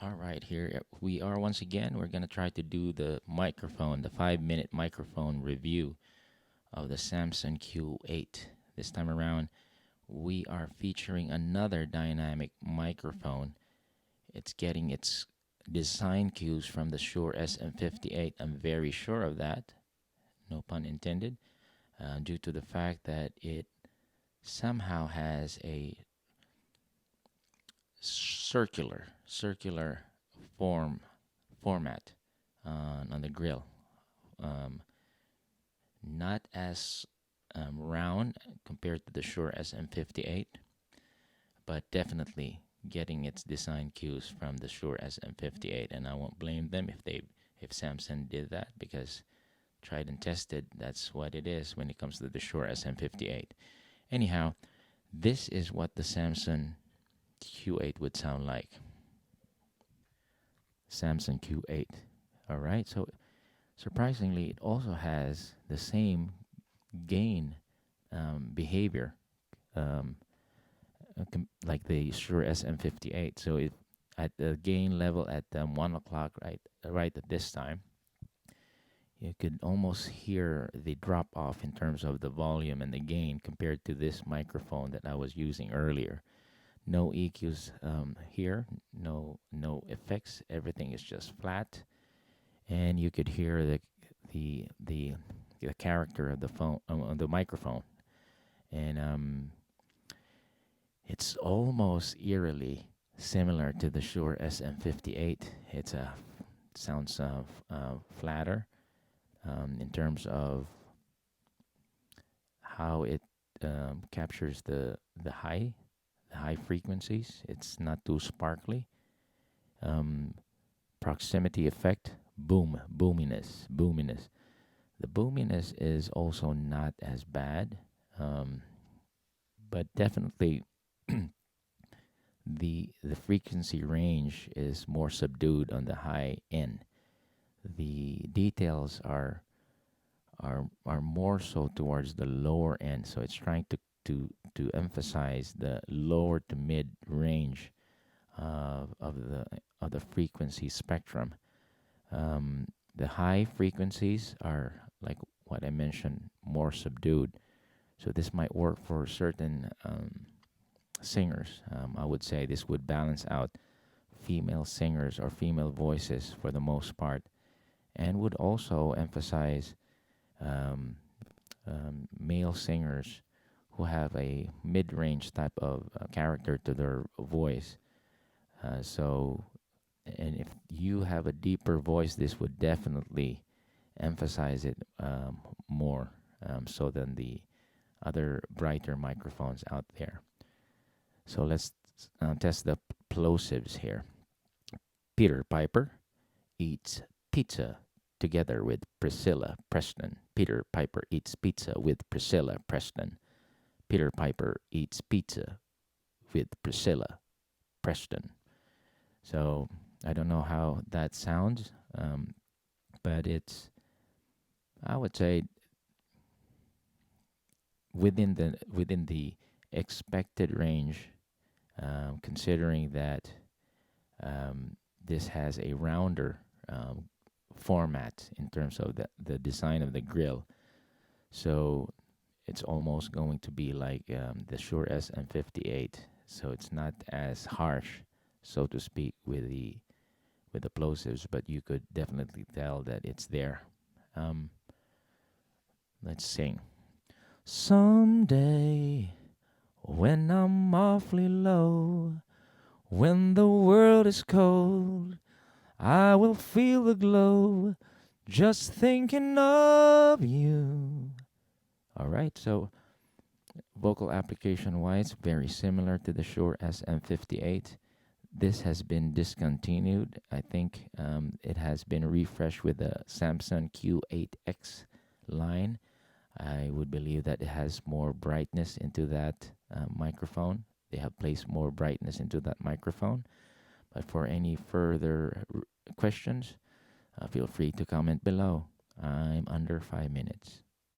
All right, here we are once again. We're going to try to do the microphone, the 5-minute microphone review of the Samson Q8. This time around, we are featuring another dynamic microphone. It's getting its design cues from the Shure SM58. I'm very sure of that, no pun intended, due to the fact that it somehow has a circular format on the grill. Um, Not as round compared to the Shure SM58, but definitely getting its design cues from the Shure SM58, and I won't blame them if Samsung did that, because tried and tested, that's what it is when it comes to the Shure SM58. Anyhow, this is what the Samsung Q8 would sound like. Samsung Q8. All right, so surprisingly, it also has the same gain behavior um, like the Shure SM58. So it at the gain level at 1 o'clock, right at this time, you could almost hear the drop off in terms of the volume and the gain compared to this microphone that I was using earlier. No EQs here, no effects. Everything is just flat, and you could hear the the the character of the phone on the microphone, and it's almost eerily similar to the Shure SM58. It's sounds flatter in terms of how it captures the high frequencies. It's not too sparkly. Um, Proximity effect, boominess. The boominess is also not as bad, um, but definitely the frequency range is more subdued on the high end. The details are more so towards the lower end, so it's trying to emphasize the lower to mid range of the frequency spectrum. The high frequencies are, like what I mentioned, more subdued. So this might work for certain singers. I would say this would balance out female singers or female voices for the most part, and would also emphasize um, male singers who have a mid-range type of character to their voice. So, and if you have a deeper voice, this would definitely emphasize it more so than the other brighter microphones out there. So let's test the plosives here. Peter Piper eats pizza together with Priscilla Preston. Peter Piper eats pizza with Priscilla Preston. Peter Piper eats pizza with Priscilla Preston. So I don't know how that sounds, but it's, I would say, within the expected range, considering that this has a rounder format in terms of the design of the grill. So it's almost going to be like the Shure SM58. So it's not as harsh, so to speak, with the plosives, but you could definitely tell that it's there. Um, let's sing. Someday, when I'm awfully low, when the world is cold, I will feel the glow just thinking of you. All right, so vocal application wise, very similar to the Shure SM58. This has been discontinued. I think it has been refreshed with the Samson Q8X line. I would believe that it has more brightness into that microphone. They have placed more brightness into that microphone. But for any further questions, feel free to comment below. I'm under 5 minutes.